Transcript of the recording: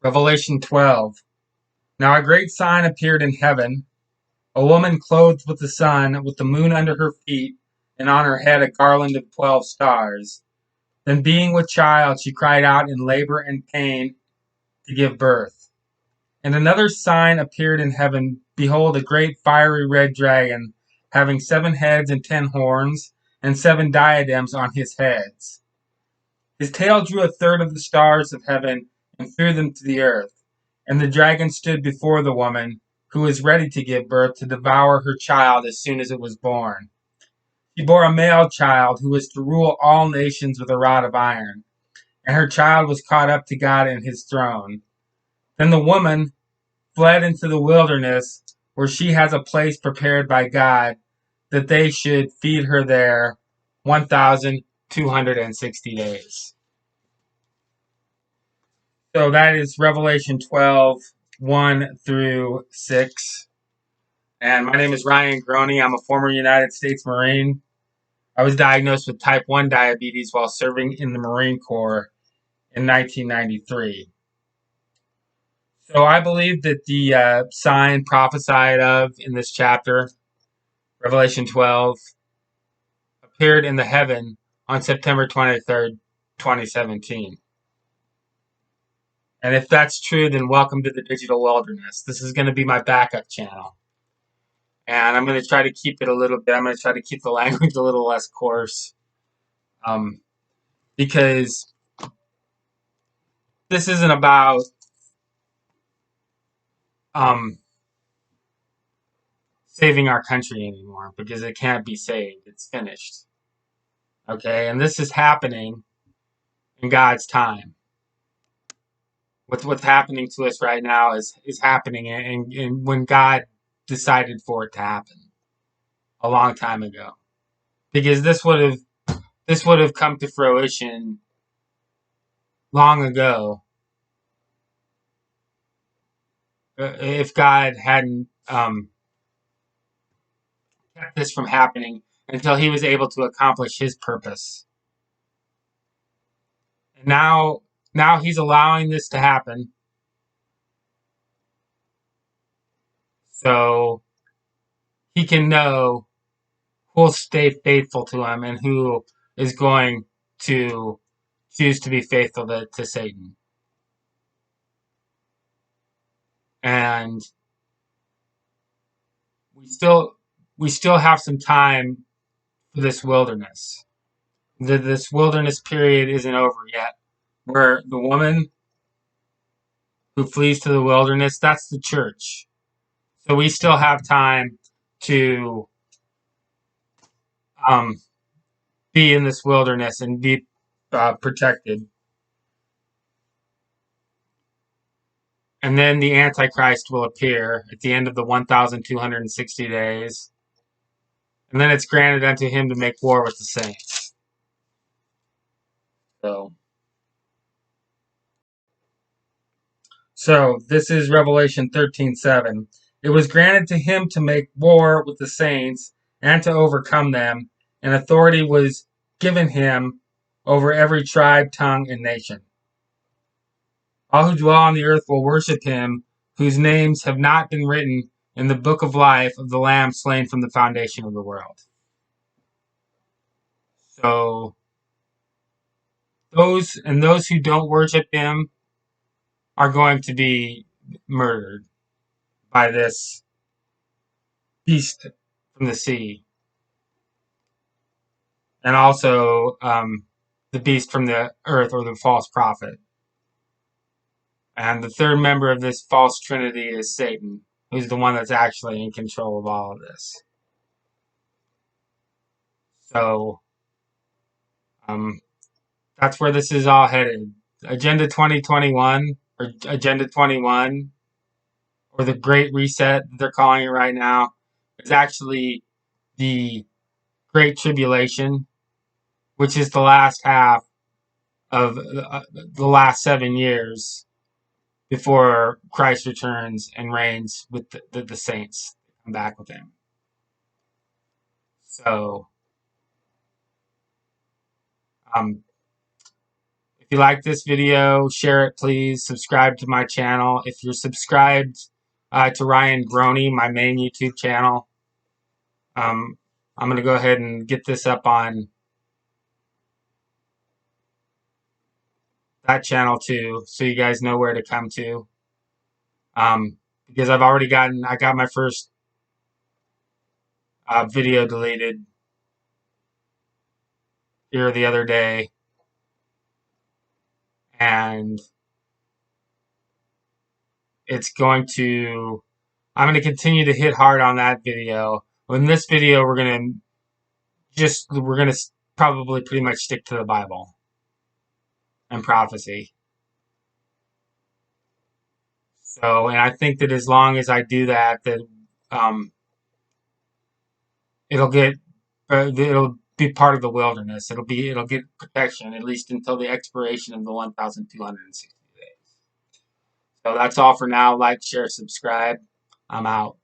Revelation 12. Now a great sign appeared in heaven, a woman clothed with the sun, with the moon under her feet, and on her head a garland of 12 stars. Then being with child, she cried out in labor and pain to give birth. And another sign appeared in heaven, behold, a great fiery red dragon, having 7 heads and 10 horns, and 7 diadems on his heads. His tail drew a third of the stars of heaven and threw them to the earth. And the dragon stood before the woman, who was ready to give birth, to devour her child as soon as it was born. She bore a male child who was to rule all nations with a rod of iron, and her child was caught up to God and his throne. Then the woman fled into the wilderness, where she has a place prepared by God, that they should feed her there 1,260 days. So that is Revelation 12, 1 through 6. And my name is Ryan Groney. I'm a former United States Marine. I was diagnosed with type 1 diabetes while serving in the Marine Corps in 1993. So I believe that the sign prophesied of in this chapter, Revelation 12, appeared in the heaven on September 23rd, 2017. And if that's true, then welcome to the digital wilderness. This is going to be my backup channel. And I'm going to try to keep it a little bit, I'm going to try to keep the language a little less coarse. Because this isn't about saving our country anymore, because it can't be saved. It's finished. Okay? And this is happening in God's time. What's happening to us right now is happening and when God decided for it to happen a long time ago. Because this would have come to fruition long ago if God hadn't kept this from happening until he was able to accomplish his purpose. And now he's allowing this to happen. So he can know who'll stay faithful to him and who is going to choose to be faithful to Satan. And we still have some time for this wilderness. This wilderness period isn't over yet. Where the woman who flees to the wilderness, that's the church. So we still have time to be in this wilderness and be protected. And then the Antichrist will appear at the end of the 1,260 days. And then it's granted unto him to make war with the saints. So this is Revelation 13:7. It was granted to him to make war with the saints and to overcome them, and authority was given him over every tribe, tongue, and nation. All who dwell on the earth will worship him, whose names have not been written in the book of life of the Lamb slain from the foundation of the world. So those who don't worship him are going to be murdered by this beast from the sea, and also the beast from the earth, or the false prophet. And the third member of this false trinity is Satan, who's the one that's actually in control of all of this. So that's where this is all headed. Agenda 2021, or Agenda 21, or the Great Reset, they're calling it right now, is actually the Great Tribulation, which is the last half of the last 7 years before Christ returns and reigns with the saints. Come back with him. So, If you like this video, share it, please. Subscribe to my channel. If you're subscribed to Ryan Groney, my main YouTube channel, I'm going to go ahead and get this up on that channel too, so you guys know where to come to. Because I got my first video deleted here the other day, and I'm going to continue to hit hard on that video. In this video, we're going to probably pretty much stick to the Bible and prophecy. So, and I think that as long as I do that, um, it'll it'll be part of the wilderness. It'll get protection at least until the expiration of the 1,260 days. So that's all for now. Like, share, subscribe. I'm out.